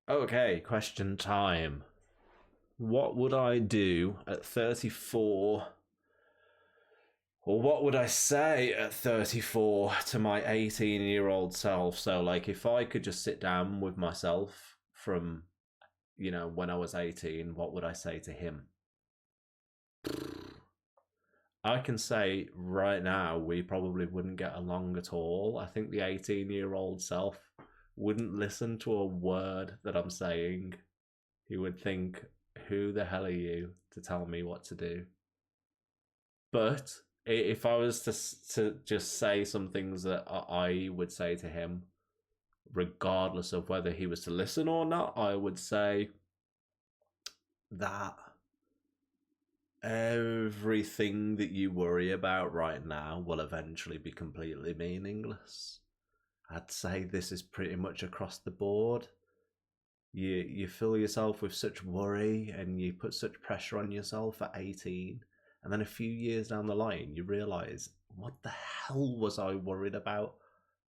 Okay, question time. What would I do at 34? Or what would I say at 34 to my 18-year-old self? So, like, if I could just sit down with myself from, when I was 18, what would I say to him? I can say right now we probably wouldn't get along at all. I think the 18-year-old self wouldn't listen to a word that I'm saying. He would think, who the hell are you to tell me what to do? But if I was to just say some things that I would say to him, regardless of whether he was to listen or not, I would say that everything that you worry about right now will eventually be completely meaningless. I'd say this is pretty much across the board. You fill yourself with such worry and you put such pressure on yourself at 18, and then a few years down the line you realize, what the hell was I worried about?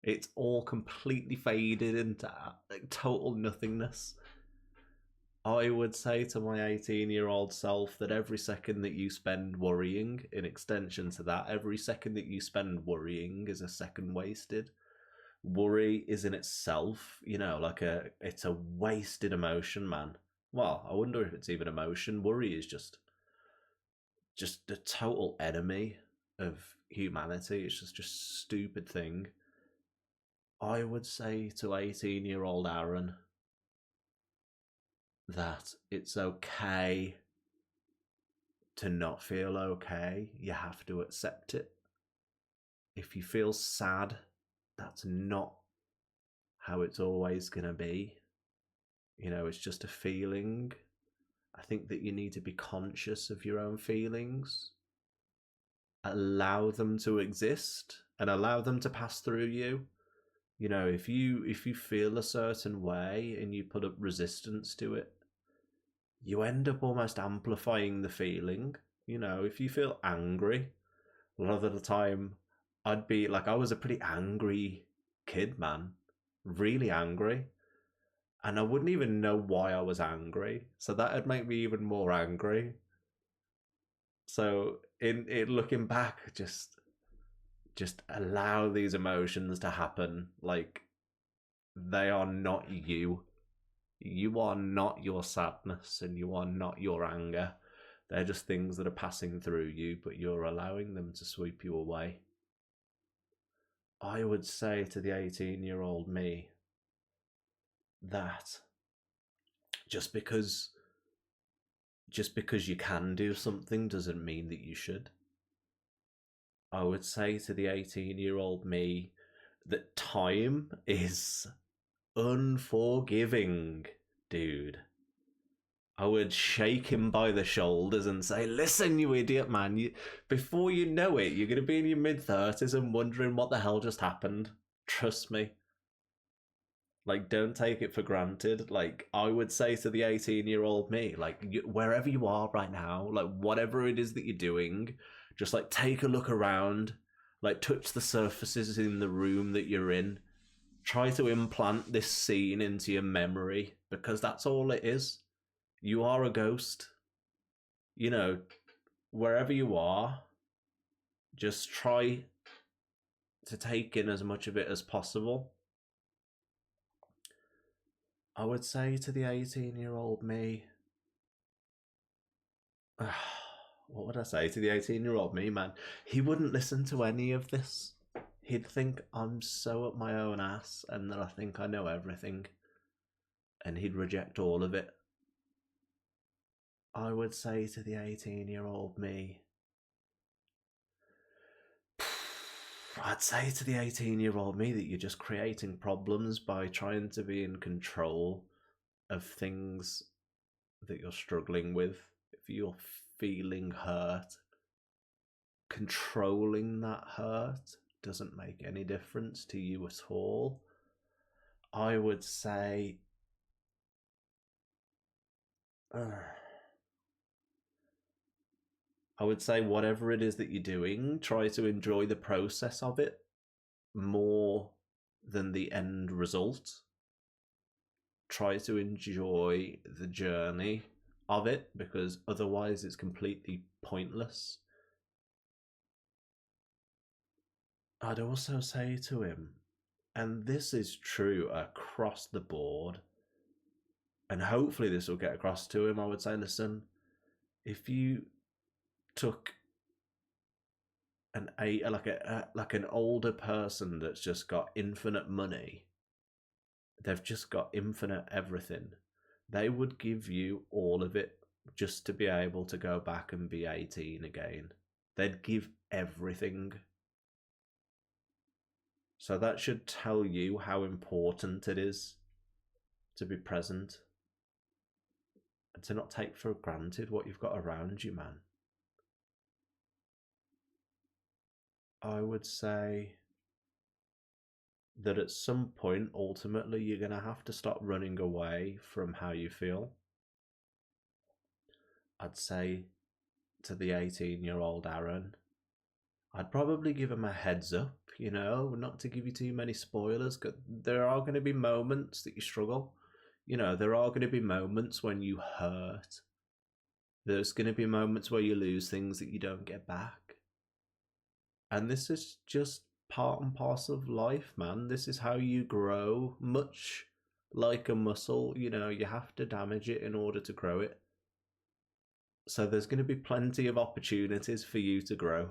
It's all completely faded into total nothingness. I would say to my 18-year-old self that every second that you spend worrying, in extension to that, every second that you spend worrying is a second wasted. Worry is in itself, like it's a wasted emotion, man. Well, I wonder if it's even emotion. Worry is just the total enemy of humanity. It's just a stupid thing. I would say to 18-year-old Aaron that it's okay to not feel okay. You have to accept it. If you feel sad, that's not how it's always going to be. It's just a feeling. I think that you need to be conscious of your own feelings, allow them to exist, and allow them to pass through you. If you feel a certain way and you put up resistance to it, you end up almost amplifying the feeling. If you feel angry, a lot of the time, I'd be like, I was a pretty angry kid, man, really angry, and I wouldn't even know why I was angry. So that'd make me even more angry. So in looking back, just allow these emotions to happen. Like, they are not you. You are not your sadness and you are not your anger. They're just things that are passing through you, but you're allowing them to sweep you away. I would say to the 18-year-old me that just because just because you can do something doesn't mean that you should. I would say to the 18-year-old me that time is unforgiving, dude. I would shake him by the shoulders and say, listen, you idiot, man. Before you know it, you're going to be in your mid-30s and wondering what the hell just happened. Trust me. Like, don't take it for granted. Like, I would say to the 18-year-old me, like, wherever you are right now, like, whatever it is that you're doing, just, like, take a look around, like, touch the surfaces in the room that you're in. Try to implant this scene into your memory, because that's all it is. You are a ghost. You know, wherever you are, just try to take in as much of it as possible. I would say to the 18-year-old me, what would I say to the 18-year-old me, man? He wouldn't listen to any of this. He'd think I'm so up my own ass and that I think I know everything. And he'd reject all of it. I would say to the 18-year-old me, I'd say to the 18-year-old me that you're just creating problems by trying to be in control of things that you're struggling with. If you're feeling hurt, controlling that hurt doesn't make any difference to you at all. I would say I would say whatever it is that you're doing, try to enjoy the process of it more than the end result. try to enjoy the journey of it, because otherwise it's completely pointless. I'd also say to him, and this is true across the board, and hopefully this will get across to him, I would say, listen, if you took like an older person that's just got infinite money, they've just got infinite everything, they would give you all of it just to be able to go back and be 18 again. They'd give everything. So that should tell you how important it is to be present and to not take for granted what you've got around you, man. I would say that at some point, ultimately, you're going to have to stop running away from how you feel. I'd say to the 18-year-old Aaron, I'd probably give him a heads up, not to give you too many spoilers, because there are going to be moments that you struggle. There are going to be moments when you hurt. There's going to be moments where you lose things that you don't get back. And this is just part and parcel of life, man. This is how you grow, much like a muscle. You have to damage it in order to grow it. So there's going to be plenty of opportunities for you to grow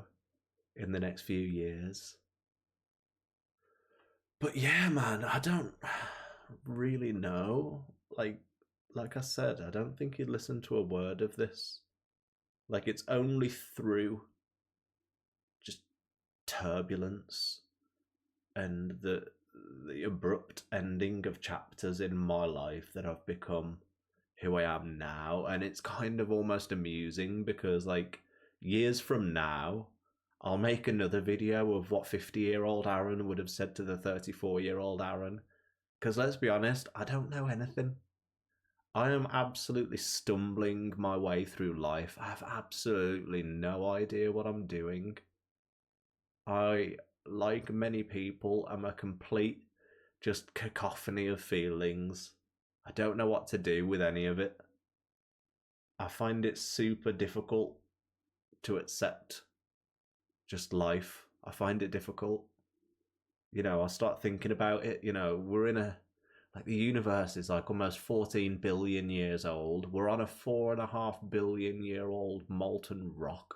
in the next few years. But yeah, man, I don't really know. Like I said, I don't think he'd listen to a word of this. Like, it's only through just turbulence and the abrupt ending of chapters in my life that I've become who I am now. And it's kind of almost amusing because, like, years from now, I'll make another video of what 50-year-old Aaron would have said to the 34-year-old Aaron. Because let's be honest, I don't know anything. I am absolutely stumbling my way through life. I have absolutely no idea what I'm doing. I, like many people, am a complete just cacophony of feelings. I don't know what to do with any of it. I find it super difficult to accept just life. I find it difficult. I start thinking about it. We're in the universe is like almost 14 billion years old. We're on a 4.5 billion year old molten rock,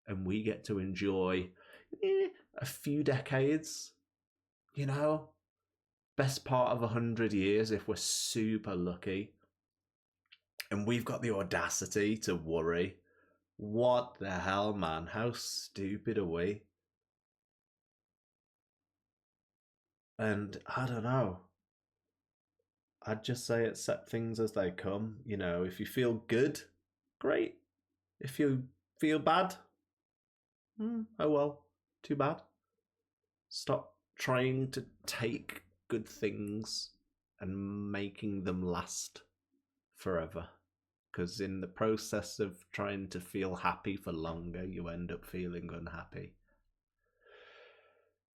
and we get to enjoy a few decades. Best part of 100 years if we're super lucky. And we've got the audacity to worry. What the hell, man? How stupid are we? And I don't know. I'd just say accept things as they come. If you feel good, great. If you feel bad, oh well, too bad. Stop trying to take good things and making them last forever. Because in the process of trying to feel happy for longer, you end up feeling unhappy.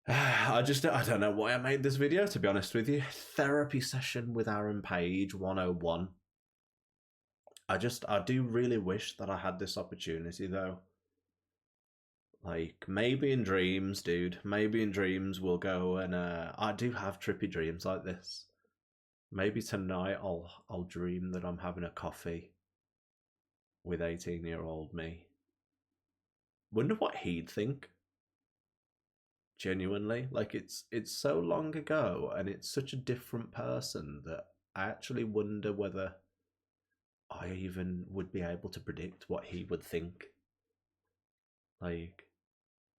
I don't know why I made this video, to be honest with you. Therapy session with Aaron Page 101. I do really wish that I had this opportunity, though. Like, maybe in dreams, dude. Maybe in dreams we'll go and I do have trippy dreams like this. Maybe tonight I'll dream that I'm having a coffee with 18-year-old me. Wonder what he'd think. Genuinely, like it's so long ago and it's such a different person that I actually wonder whether I even would be able to predict what he would think. Like,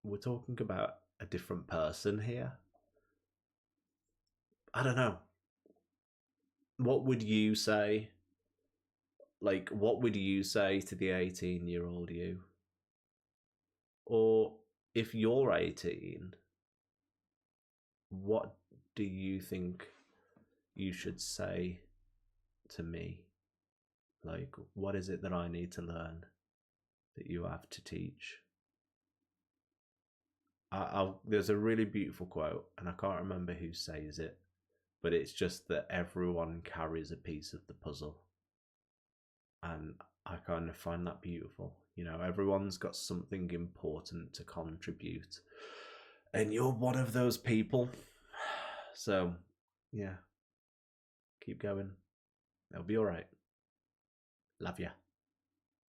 we're talking about a different person here. I don't know. What would you say? Like, what would you say to the 18-year-old you? Or if you're 18, what do you think you should say to me? Like, what is it that I need to learn that you have to teach? There's a really beautiful quote, and I can't remember who says it, but it's just that everyone carries a piece of the puzzle. And I kind of find that beautiful. You know, everyone's got something important to contribute. And you're one of those people. So, yeah, keep going. It'll be all right. Love ya.